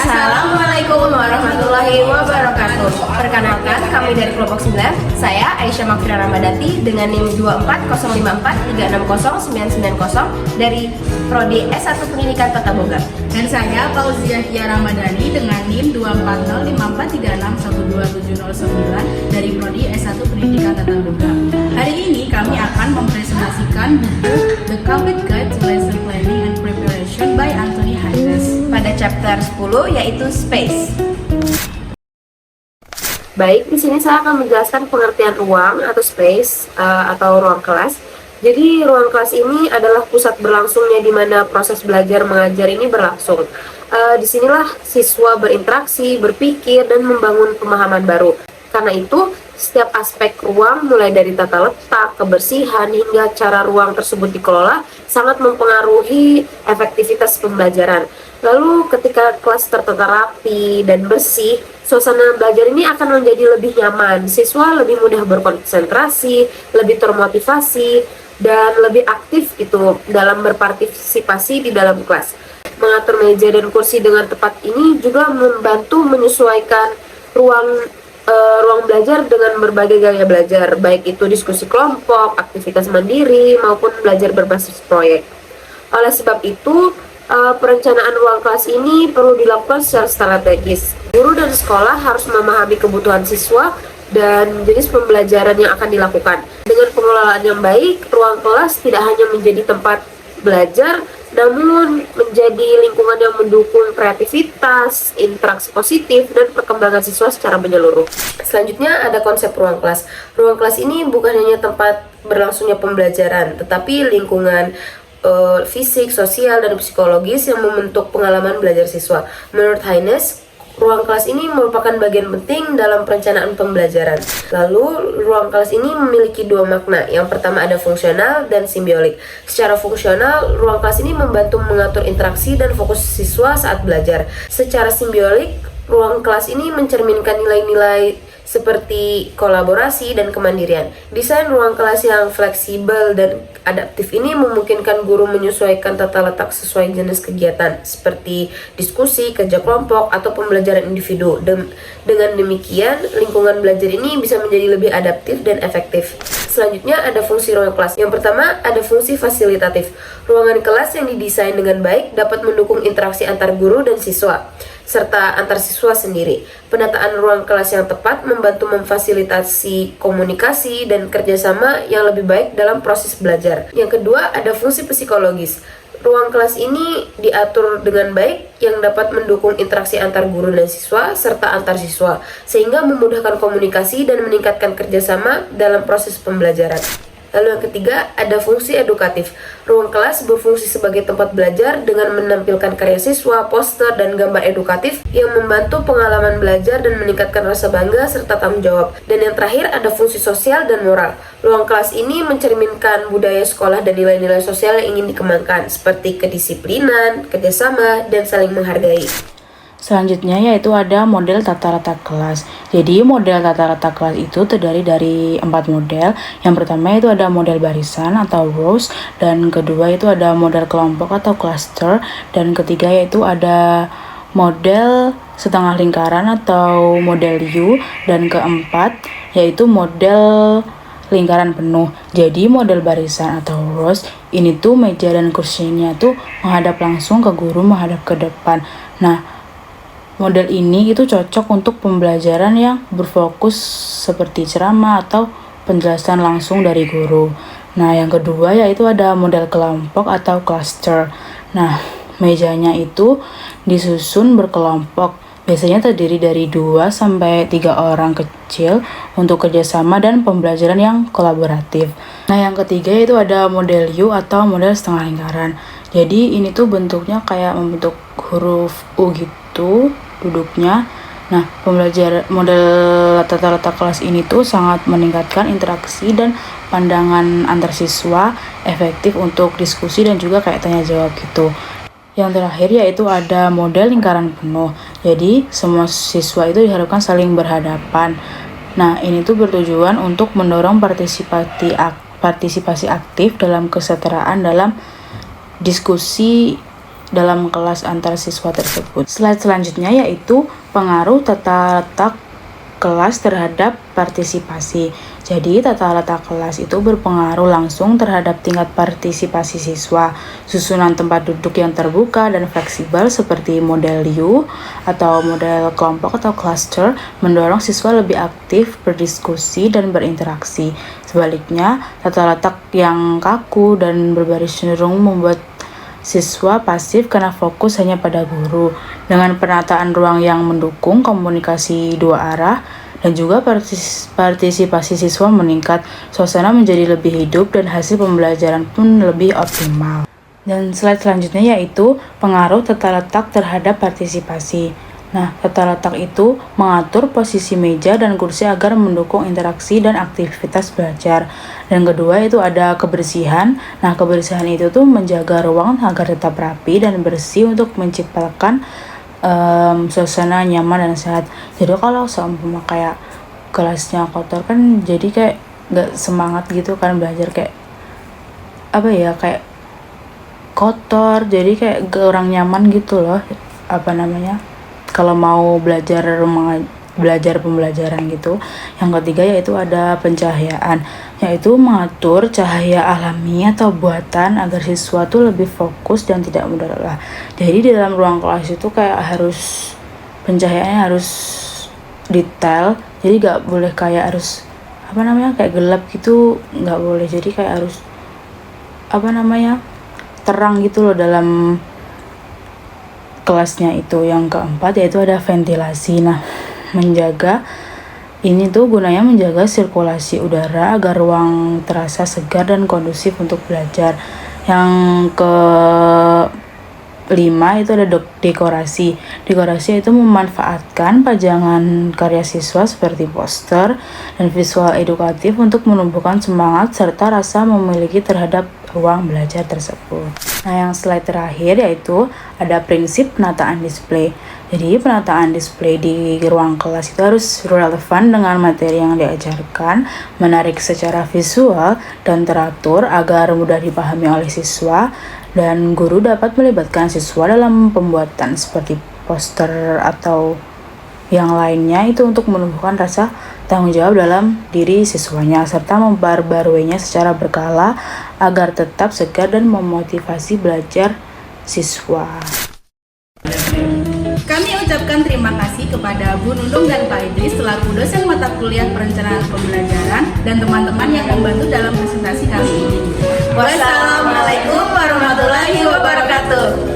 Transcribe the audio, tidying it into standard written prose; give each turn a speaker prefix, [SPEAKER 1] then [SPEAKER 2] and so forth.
[SPEAKER 1] Assalamualaikum warahmatullahi wabarakatuh. Perkenalkan, kami dari kelompok 9. Saya Aisyah Makfira Ramadati dengan NIM 24054360990 dari Prodi S1 Pendidikan Tata Boga.
[SPEAKER 2] Dan saya Fauziah Kia Ramadhani dengan NIM 24054361279 dari Prodi S1 Pendidikan Tata Boga. Hari ini kami akan mempresentasikan buku The Complete Guide to Lesson Planning and Preparation by Anthony Haynes
[SPEAKER 1] Pada chapter 10 yaitu Space. Baik, di sini saya akan menjelaskan pengertian ruang atau space atau ruang kelas. Jadi ruang kelas ini adalah pusat berlangsungnya di mana proses belajar mengajar ini berlangsung. Disinilah siswa berinteraksi, berpikir, dan membangun pemahaman baru. Karena itu, setiap aspek ruang mulai dari tata letak, kebersihan, hingga cara ruang tersebut dikelola sangat mempengaruhi efektivitas pembelajaran. Lalu ketika kelas tertata rapi dan bersih, suasana belajar ini akan menjadi lebih nyaman. Siswa lebih mudah berkonsentrasi, lebih termotivasi, dan lebih aktif dalam berpartisipasi di dalam kelas. Mengatur meja dan kursi dengan tepat ini juga membantu menyesuaikan ruang belajar dengan berbagai gaya belajar, baik itu diskusi kelompok, aktivitas mandiri, maupun belajar berbasis proyek. Oleh sebab itu, perencanaan ruang kelas ini perlu dilakukan secara strategis. Guru dan sekolah harus memahami kebutuhan siswa dan jenis pembelajaran yang akan dilakukan. Dengan pengelolaan yang baik, ruang kelas tidak hanya menjadi tempat belajar, namun menjadi lingkungan yang mendukung kreativitas, interaksi positif, dan perkembangan siswa secara menyeluruh. Selanjutnya ada konsep ruang kelas. Ruang kelas ini bukan hanya tempat berlangsungnya pembelajaran, tetapi lingkungan fisik, sosial, dan psikologis yang membentuk pengalaman belajar siswa. Menurut Haynes, ruang kelas ini merupakan bagian penting dalam perencanaan pembelajaran. Lalu, ruang kelas ini memiliki dua makna. Yang pertama ada fungsional dan simbiolik. Secara fungsional, ruang kelas ini membantu mengatur interaksi dan fokus siswa saat belajar. Secara simbiolik, ruang kelas ini mencerminkan nilai-nilai seperti kolaborasi dan kemandirian. Desain ruang kelas yang fleksibel dan adaptif ini memungkinkan guru menyesuaikan tata letak sesuai jenis kegiatan, seperti diskusi, kerja kelompok, atau pembelajaran individu. Dengan demikian, lingkungan belajar ini bisa menjadi lebih adaptif dan efektif. Selanjutnya ada fungsi ruang kelas. Yang pertama ada fungsi fasilitatif. Ruangan kelas yang didesain dengan baik dapat mendukung interaksi antar guru dan siswa, serta antar siswa sendiri. Penataan ruang kelas yang tepat membantu memfasilitasi komunikasi dan kerjasama yang lebih baik dalam proses belajar. Yang kedua, ada fungsi psikologis. Ruang kelas ini diatur dengan baik yang dapat mendukung interaksi antar guru dan siswa serta antar siswa, sehingga memudahkan komunikasi dan meningkatkan kerjasama dalam proses pembelajaran. Lalu yang ketiga, ada fungsi edukatif. Ruang kelas berfungsi sebagai tempat belajar dengan menampilkan karya siswa, poster, dan gambar edukatif yang membantu pengalaman belajar dan meningkatkan rasa bangga serta tanggung jawab. Dan yang terakhir, ada fungsi sosial dan moral. Ruang kelas ini mencerminkan budaya sekolah dan nilai-nilai sosial yang ingin dikembangkan, seperti kedisiplinan, kerjasama, dan saling menghargai.
[SPEAKER 3] Selanjutnya yaitu ada model tata letak kelas. Jadi model tata letak kelas itu terdiri dari 4 model. Yang pertama itu ada model barisan atau rows, dan kedua itu ada model kelompok atau cluster, dan ketiga yaitu ada model setengah lingkaran atau model U, dan keempat yaitu model lingkaran penuh. Jadi model barisan atau rows ini tuh meja dan kursinya tuh menghadap langsung ke guru, menghadap ke depan. Nah, model ini itu cocok untuk pembelajaran yang berfokus seperti ceramah atau penjelasan langsung dari guru. Nah, yang kedua yaitu ada model kelompok atau cluster. Nah, mejanya itu disusun berkelompok. Biasanya terdiri dari 2-3 orang kecil untuk kerjasama dan pembelajaran yang kolaboratif. Nah, yang ketiga yaitu ada model U atau model setengah lingkaran. Jadi ini tuh bentuknya kayak membentuk huruf U gitu duduknya. Nah, pembelajaran model tata letak kelas ini tuh sangat meningkatkan interaksi dan pandangan antar siswa, efektif untuk diskusi dan juga kayak tanya jawab gitu. Yang terakhir yaitu ada model lingkaran penuh. Jadi semua siswa itu diharapkan saling berhadapan. Nah, ini tuh bertujuan untuk mendorong partisipasi aktif dalam kesetaraan dalam diskusi dalam kelas antar siswa tersebut. Slide selanjutnya yaitu pengaruh tata letak kelas terhadap partisipasi. Jadi tata letak kelas itu berpengaruh langsung terhadap tingkat partisipasi siswa. Susunan tempat duduk yang terbuka dan fleksibel seperti model U atau model kelompok atau cluster mendorong siswa lebih aktif berdiskusi dan berinteraksi. Sebaliknya, tata letak yang kaku dan berbaris cenderung membuat siswa pasif karena fokus hanya pada guru. Dengan penataan ruang yang mendukung komunikasi dua arah dan juga partisipasi siswa meningkat, suasana menjadi lebih hidup dan hasil pembelajaran pun lebih optimal. Dan slide selanjutnya yaitu pengaruh tata letak terhadap partisipasi. Nah, tata letak itu mengatur posisi meja dan kursi agar mendukung interaksi dan aktivitas belajar. Dan kedua itu ada kebersihan. Nah, kebersihan itu tuh menjaga ruang agar tetap rapi dan bersih untuk menciptakan suasana nyaman dan sehat. Jadi kalau seumpama kayak kelasnya kotor kan jadi kayak gak semangat gitu kan belajar, kayak apa ya, kayak kotor, jadi kayak kurang nyaman gitu loh, apa namanya, kalau mau belajar pembelajaran gitu. Yang ketiga yaitu ada pencahayaan, yaitu mengatur cahaya alami atau buatan agar siswa tuh lebih fokus dan tidak mudah lelah. Jadi di dalam ruang kelas itu kayak harus pencahayaannya harus detail, jadi gak boleh kayak harus apa namanya kayak gelap gitu, gak boleh. Jadi kayak harus apa namanya terang gitu loh dalam kelasnya itu. Yang keempat yaitu ada ventilasi. Nah, ini tuh gunanya menjaga sirkulasi udara agar ruang terasa segar dan kondusif untuk belajar. Yang kelima itu ada dekorasi. Dekorasi itu memanfaatkan pajangan karya siswa seperti poster dan visual edukatif untuk menumbuhkan semangat serta rasa memiliki terhadap ruang belajar tersebut. Nah, yang slide terakhir yaitu ada prinsip penataan display. Jadi penataan display di ruang kelas itu harus relevan dengan materi yang diajarkan, menarik secara visual dan teratur agar mudah dipahami oleh siswa, dan guru dapat melibatkan siswa dalam pembuatan seperti poster atau yang lainnya itu untuk menumbuhkan rasa tanggung jawab dalam diri siswanya serta memperbaruinya secara berkala agar tetap segar dan memotivasi belajar siswa.
[SPEAKER 2] Kami ucapkan terima kasih kepada Bu Nunung dan Pak Idris selaku dosen mata kuliah perencanaan pembelajaran dan teman-teman yang membantu dalam presentasi kali ini. Wassalamualaikum warahmatullahi wabarakatuh.